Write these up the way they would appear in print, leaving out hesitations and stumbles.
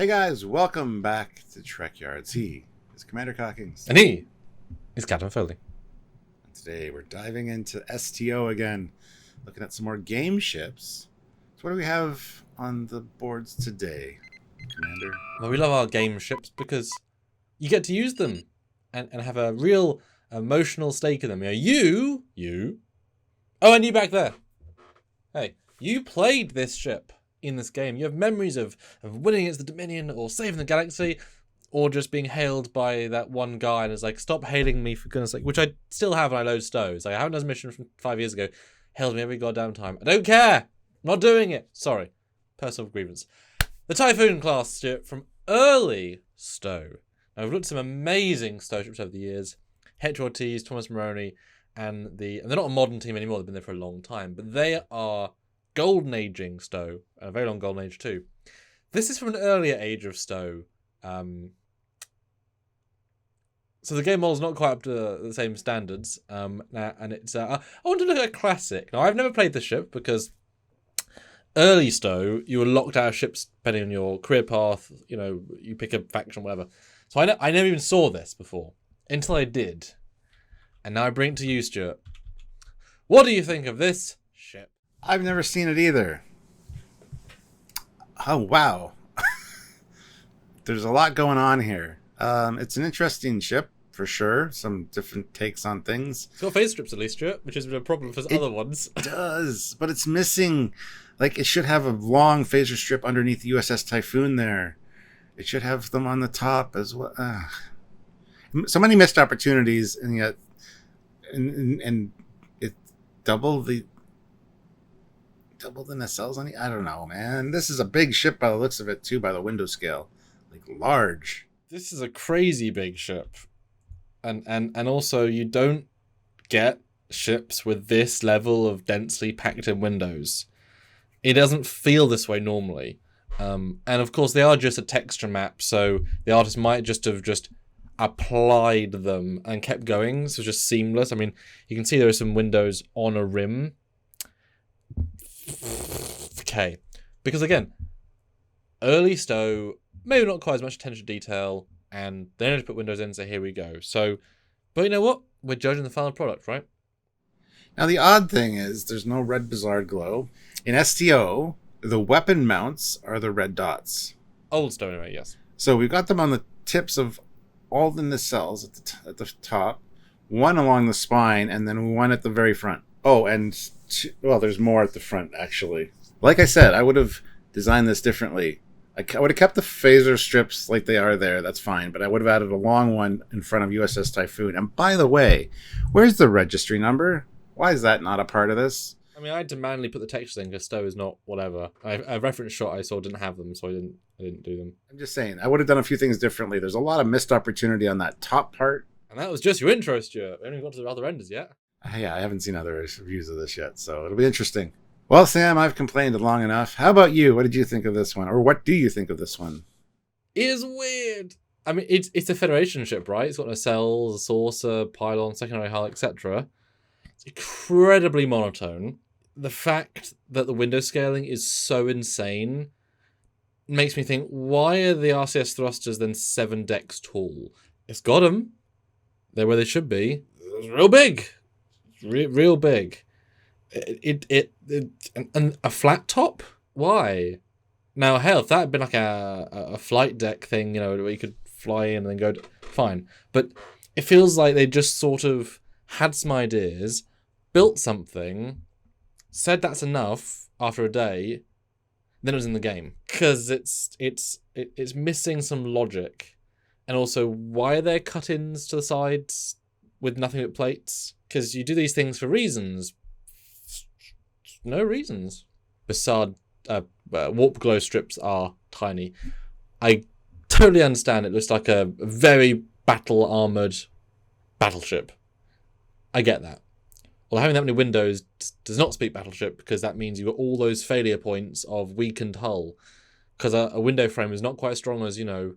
Hey guys, welcome back to Trekyards. He is Commander Cockings. And he is Captain Foley. And today we're diving into STO again, looking at some more game ships. So what do we have on the boards today, Commander? Well, we love our game ships because you get to use them and have a real emotional stake in them. You. Oh, and you back there. Hey, you played this ship in this game. You have memories of winning against the Dominion or saving the galaxy or just being hailed by that one guy and it's like, stop hailing me for goodness sake, which I still have when I load stows. Like, I haven't done a mission from 5 years ago. Hailed me every goddamn time. I don't care. I'm not doing it. Sorry. Personal grievance. The Typhoon class ship from early stow. Now, we've looked at some amazing stow ships over the years. Hetcher Ortiz, Thomas Moroni, and they're not a modern team anymore. They've been there for a long time, but they are golden aging stow, and a very long golden age too. This is from an earlier age of stow. So the game model's not quite up to the same standards. Now, and it's I want to look at a classic. Now, I've never played the ship because early stow, you were locked out of ships depending on your career path. You know, you pick a faction, whatever. So I never even saw this before until I did, and now I bring it to you, Stuart. What do you think of this ship? I've never seen it either. Oh, wow. There's a lot going on here. It's an interesting ship, for sure. Some different takes on things. It's got phase strips at least, Stuart, which has been a problem for other ones. It does, but it's missing. Like, it should have a long phaser strip underneath the USS Typhoon there. It should have them on the top as well. So many missed opportunities, and yet, and it double the nacelles on it. I don't know, man. This is a big ship by the looks of it too, by the window scale, like large. This is a crazy big ship, and also you don't get ships with this level of densely packed in windows. It doesn't feel this way normally, and of course they are just a texture map, so the artist might just have applied them and kept going, so just seamless. I mean, you can see there are some windows on a rim. Okay, because again, early stow, maybe not quite as much attention to detail, and they only put windows in, so here we go. So, but you know what? We're judging the final product, right? Now, the odd thing is there's no red Bizarre glow. In STO, the weapon mounts are the red dots. Old stow, anyway, yes. So we've got them on the tips of all the nacelles at the top, one along the spine, and then one at the very front. Oh, and there's more at the front, actually. Like I said, I would have designed this differently. I would have kept the phaser strips like they are there. That's fine. But I would have added a long one in front of USS Typhoon. And by the way, where's the registry number? Why is that not a part of this? I mean, I had to manually put the textures in because stow is not whatever. A reference shot I saw didn't have them, so I didn't do them. I'm just saying, I would have done a few things differently. There's a lot of missed opportunity on that top part. And that was just your intro, Stuart. We haven't got to the other enders yet. Yeah, I haven't seen other reviews of this yet, so it'll be interesting. Well, Sam, I've complained long enough. How about you? What did you think of this one? Or what do you think of this one? It is weird. I mean, it's a Federation ship, right? It's got nacelles, a saucer, pylon, secondary hull, etc. It's incredibly monotone. The fact that the window scaling is so insane makes me think, why are the RCS thrusters then 7 decks tall? It's got them. They're where they should be. It's real big. Real big. And a flat top? Why? Now, hell, if that had been like a flight deck thing, you know, where you could fly in and then go, fine. But it feels like they just sort of had some ideas, built something, said that's enough after a day, then it was in the game. Because it's missing some logic. And also, why are there cut-ins to the sides with nothing but plates? Because you do these things for reasons. No reasons. Facade warp glow strips are tiny. I totally understand it looks like a very battle-armoured battleship. I get that. Well, having that many windows does not speak battleship because that means you've got all those failure points of weakened hull. Because a window frame is not quite as strong as, you know,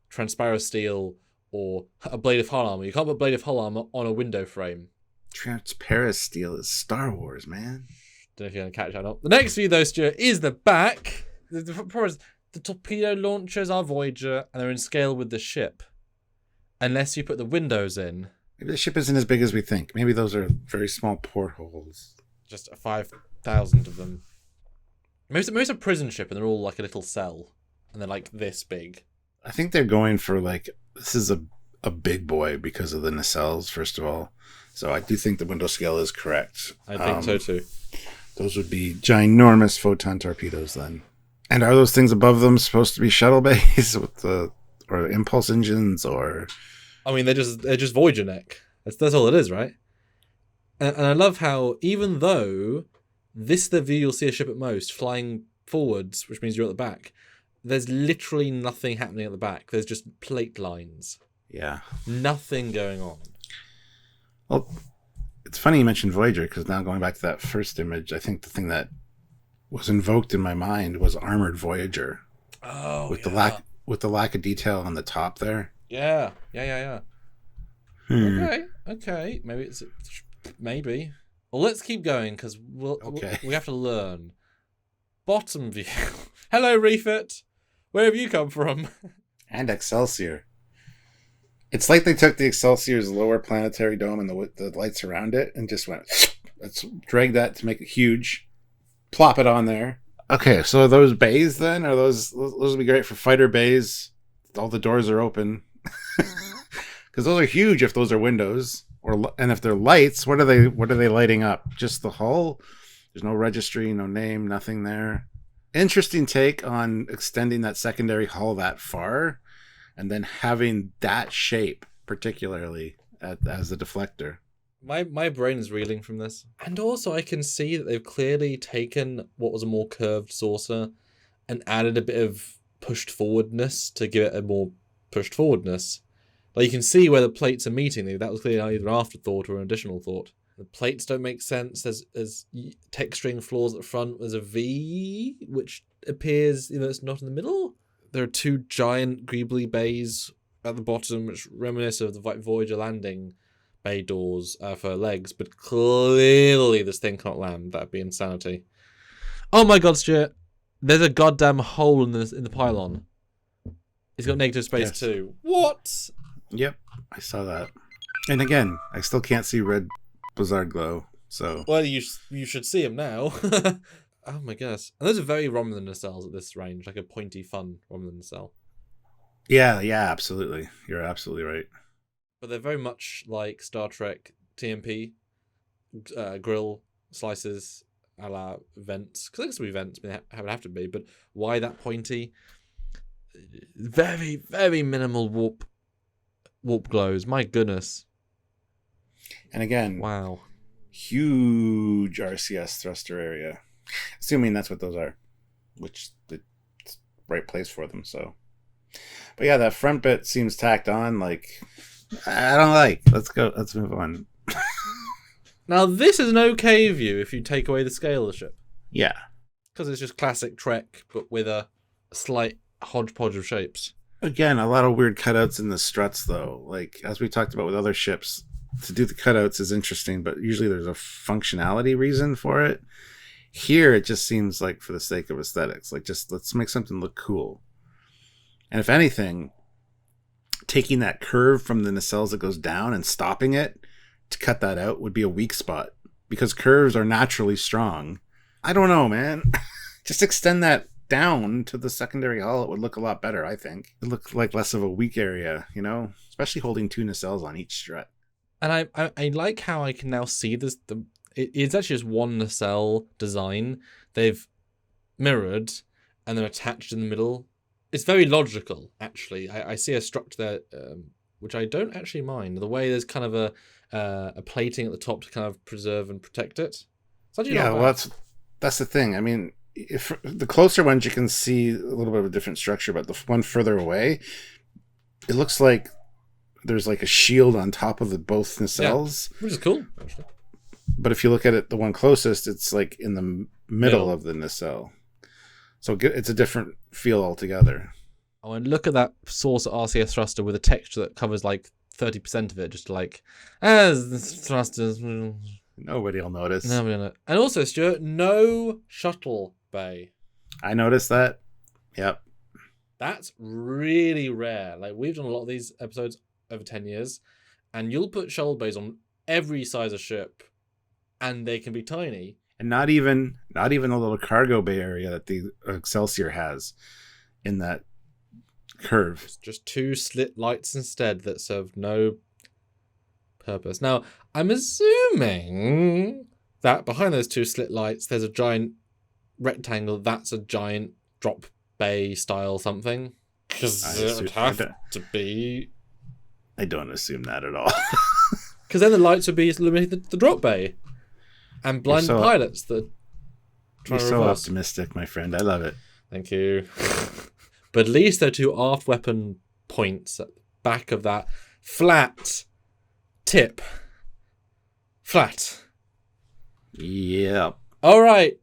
transparent steel or a blade of hull armor. You can't put blade of hull armor on a window frame. Transparent steel is Star Wars, man. Don't know if you're going to catch that or not. The next view, though, Stuart, is the back. The problem is The torpedo launchers are Voyager, and they're in scale with the ship. Unless you put the windows in. Maybe the ship isn't as big as we think. Maybe those are very small portholes. Just 5,000 of them. Maybe it's a prison ship, and they're all like a little cell. And they're like this big. I think they're going for like, this is a big boy because of the nacelles, first of all. So I do think the window scale is correct. I think so too. Those would be ginormous photon torpedoes then. And are those things above them supposed to be shuttle bays or impulse engines or? I mean, they're just Voyager neck. That's all it is, right? And I love how even though this is the view you'll see a ship at most flying forwards, which means you're at the back. There's literally nothing happening at the back. There's just plate lines. Yeah. Nothing going on. Well, it's funny you mentioned Voyager, because now going back to that first image, I think the thing that was invoked in my mind was armored Voyager. Oh, with the lack of detail on the top there. Yeah. Okay. Maybe. Well, let's keep going because we have to learn. Bottom view. Hello, Refit. Where have you come from? And Excelsior. It's like they took the Excelsior's lower planetary dome and the lights around it and just went, let's drag that to make it huge. Plop it on there. Okay, so are those bays then? Are those would be great for fighter bays? All the doors are open. Because those are huge if those are windows. And if they're lights, what are they lighting up? Just the hull? There's no registry, no name, nothing there. Interesting take on extending that secondary hull that far and then having that shape, particularly as the deflector. My brain is reeling from this. And also I can see that they've clearly taken what was a more curved saucer and added a bit of pushed forwardness to give it a more pushed forwardness. Like you can see where the plates are meeting. That was clearly either an afterthought or an additional thought. The plates don't make sense. There's texturing flaws at the front. There's a V, which appears, it's not in the middle. There are two giant greebly bays at the bottom, which reminisce of the Voyager landing bay doors for legs. But clearly this thing can't land. That'd be insanity. Oh my God, Stuart. There's a goddamn hole in the pylon. It's got negative space too. What? Yep, I saw that. And again, I still can't see red Blizzard glow, so... Well, you should see him now. Oh my gosh. And those are very Romulan nacelles at this range, like a pointy, fun Romulan nacelle. Yeah, absolutely. You're absolutely right. But they're very much like Star Trek TMP, grill slices a la vents. Because I guess it would be vents, but they would have to be. But why that pointy? Very, very minimal warp glows. My goodness. And again, wow, huge RCS thruster area. Assuming that's what those are, which the right place for them. So, but yeah, that front bit seems tacked on. Like, I don't like. Let's go. Let's move on. Now this is an okay view if you take away the scale of the ship. Yeah, because it's just classic Trek, but with a slight hodgepodge of shapes. Again, a lot of weird cutouts in the struts, though. Like as we talked about with other ships. To do the cutouts is interesting, but usually there's a functionality reason for it. Here, it just seems like for the sake of aesthetics. Like, just let's make something look cool. And if anything, taking that curve from the nacelles that goes down and stopping it to cut that out would be a weak spot. Because curves are naturally strong. I don't know, man. Just extend that down to the secondary hull. It would look a lot better, I think. It looked like less of a weak area, Especially holding two nacelles on each strut. And I like how I can now see this. It's actually just one nacelle design. They've mirrored and then attached in the middle. It's very logical, actually. I see a structure there, which I don't actually mind. The way there's kind of a plating at the top to kind of preserve and protect it. It's actually not bad. Well, that's the thing. I mean, if the closer ones you can see a little bit of a different structure, but the one further away, it looks like there's like a shield on top of both nacelles. Yeah, which is cool, actually. But if you look at it, the one closest, it's like in the middle of the nacelle. So it's a different feel altogether. Oh, and look at that source RCS thruster with a texture that covers like 30% of it, just like, as thrusters. Nobody will notice. Nobody will notice. And also, Stuart, no shuttle bay. I noticed that. Yep. That's really rare. Like, we've done a lot of these episodes over 10 years, and you'll put shoulder bays on every size of ship, and they can be tiny. And not even a little cargo bay area that the Excelsior has in that curve. It's just two slit lights instead that serve no purpose. Now, I'm assuming that behind those two slit lights, there's a giant rectangle. That's a giant drop bay style something. Because it would have to be. I don't assume that at all. Because then the lights would be illuminating the drop bay. And blind pilots that You're so optimistic, my friend. I love it. Thank you. But at least there are two aft weapon points at the back of that flat tip. Flat. Yep. All right.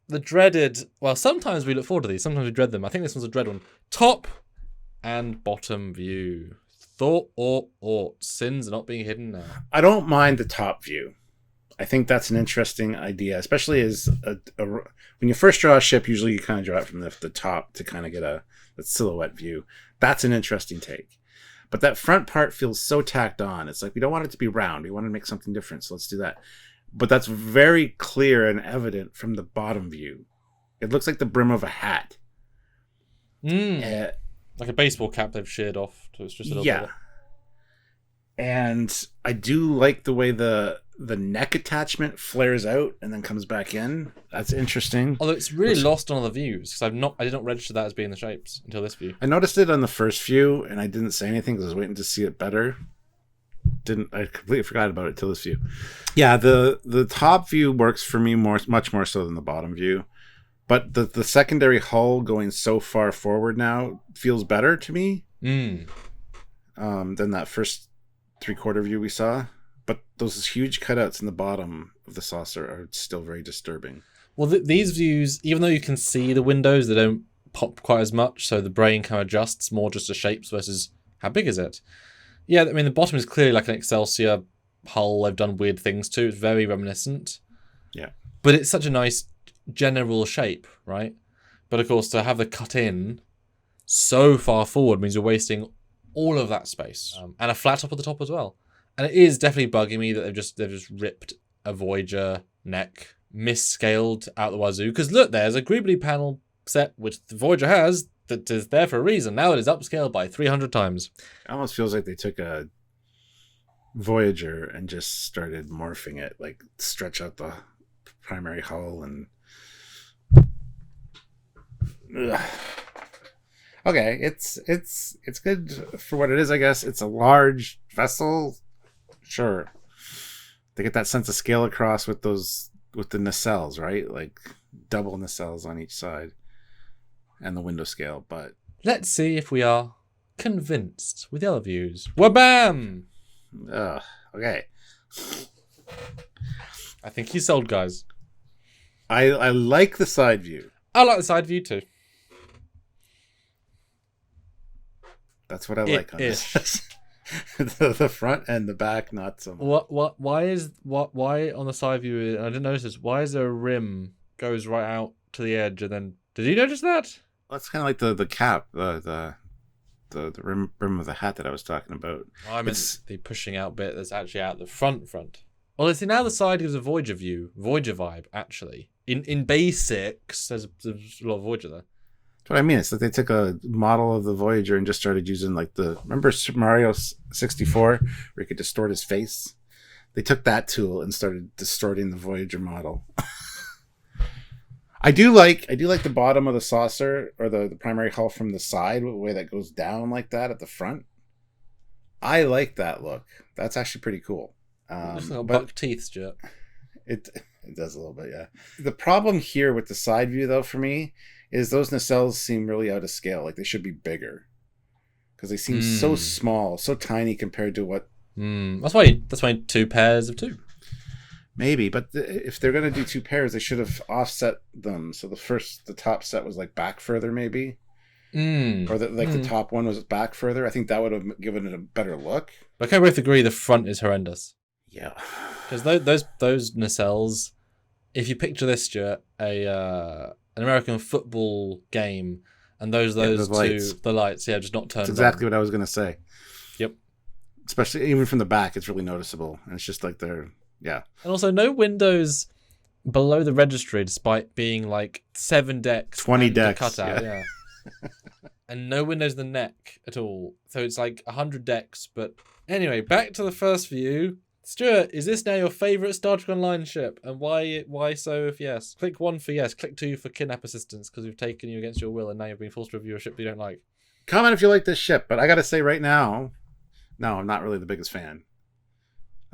The dreaded... Well, sometimes we look forward to these. Sometimes we dread them. I think this one's a dread one. Top and bottom view. Thought or ought. Sins are not being hidden now. I don't mind the top view. I think that's an interesting idea, especially as when you first draw a ship, usually you kind of draw it from the top to kind of get a silhouette view. That's an interesting take. But that front part feels so tacked on. It's like, we don't want it to be round. We want to make something different, so let's do that. But that's very clear and evident from the bottom view. It looks like the brim of a hat. Like a baseball cap they've sheared off. So it's just a little bit. And I do like the way the neck attachment flares out and then comes back in. That's interesting. Although it's really lost on other views because I did not register that as being the shapes until this view. I noticed it on the first view and I didn't say anything because I was waiting to see it better. I completely forgot about it till this view. Yeah, the top view works for me much more so than the bottom view. But the secondary hull going so far forward now feels better to me than that first 3/4 view we saw. But those huge cutouts in the bottom of the saucer are still very disturbing. Well, these views, even though you can see the windows, they don't pop quite as much, so the brain kind of adjusts more just to shapes versus how big is it. Yeah, I mean, the bottom is clearly like an Excelsior hull they've done weird things to. It's very reminiscent. Yeah. But it's such a nice general shape, right? But of course, to have the cut in so far forward means you're wasting all of that space. And a flat top at the top as well. And it is definitely bugging me that they've just ripped a Voyager neck, misscaled out the wazoo. Because look, there's a Greebly panel set, which the Voyager has, that is there for a reason. Now it is upscaled by 300 times. It almost feels like they took a Voyager and just started morphing it, like stretch out the primary hull and... Ugh. Okay, it's good for what it is, I guess. It's a large vessel. Sure. They get that sense of scale across with the nacelles, right? Like double nacelles on each side and the window scale, but let's see if we are convinced with the other views. Wabam! Okay. I think he's sold, guys. I like the side view. I like the side view too. That's what I like on this. The front and the back, not so much. Why on the side view? I didn't notice this. Why is there a rim goes right out to the edge and then? Did you notice that? That's kind of like the cap, the rim of the hat that I was talking about. Oh, I meant the pushing out bit that's actually out the front. Well, see, now the side gives a Voyager view, Voyager vibe. Actually, in basics, there's a lot of Voyager there. That's what I mean. It's like they took a model of the Voyager and just started using remember Super Mario 64 where you could distort his face? They took that tool and started distorting the Voyager model. I do like the bottom of the saucer or the primary hull from the side, the way that goes down like that at the front. I like that look. That's actually pretty cool. Looks like buck teeth, Stuart. It does a little bit, yeah. The problem here with the side view, though, for me, is those nacelles seem really out of scale. Like they should be bigger because they seem so small, so tiny compared to what. That's why 2 pairs of 2. Maybe, but if they're gonna do 2 pairs, they should have offset them. So the top set was like back further, maybe, or the top one was back further. I think that would have given it a better look. But can we both agree the front is horrendous? Yeah, because those nacelles. If you picture this, Stuart, an American football game, And those the lights. two, the lights, just not turned That's exactly on. what I was going to say. Yep. Especially even from the back, it's really noticeable. And it's just like they're, yeah. And also no windows below the registry, despite being like 7 decks. 20 and decks. a cutout, yeah. And no windows in the neck at all. So it's like 100 decks. But anyway, back to the first view. Stuart, is this now your favourite Star Trek Online ship? And why so if yes? Click 1 for yes. Click 2 for kidnap assistance because we've taken you against your will and now you're being forced to review a ship you don't like. Comment if you like this ship. But I got to say right now, no, I'm not really the biggest fan.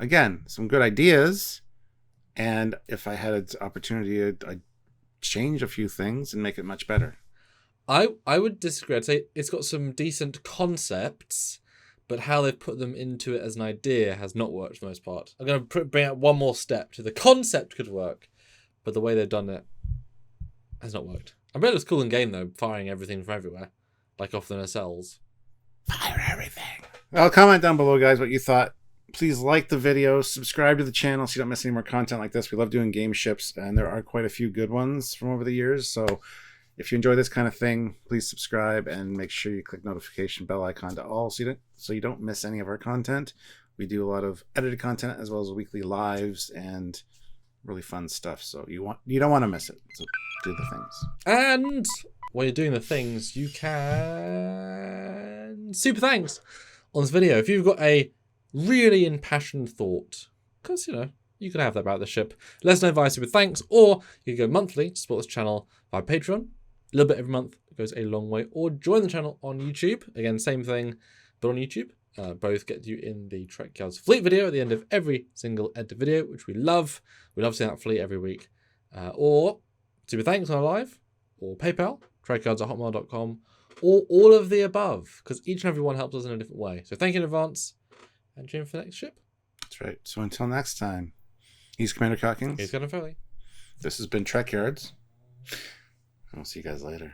Again, some good ideas. And if I had an opportunity, I'd change a few things and make it much better. I would disagree. I'd say it's got some decent concepts, but how they've put them into it as an idea has not worked for the most part. I'm going to bring out one more step to the concept could work, but the way they've done it has not worked. I bet it was cool in game though, firing everything from everywhere, like off the nacelles. Fire everything. Well, comment down below, guys, what you thought. Please like the video, subscribe to the channel so you don't miss any more content like this. We love doing game ships, and there are quite a few good ones from over the years. So if you enjoy this kind of thing, please subscribe and make sure you click notification bell icon to all so you don't miss any of our content. We do a lot of edited content as well as weekly lives and really fun stuff. So you don't want to miss it. So do the things. And while you're doing the things, you can super thanks on this video. If you've got a really impassioned thought, because you can have that about the ship, let us know via super thanks, or you can go monthly to support this channel via Patreon. A little bit every month goes a long way, or join the channel on YouTube. Again, same thing, but on YouTube. Both get you in the Trekyards fleet video at the end of every single edited video, which we love. We love seeing that fleet every week. Or super thanks on our live, or PayPal, trekyards@hotmail.com, or all of the above, because each and every one helps us in a different way. So thank you in advance, and tune in for the next ship. That's right. So until next time, he's Commander Cockings. He's Captain Foley. This has been Trekyards. I'll see you guys later.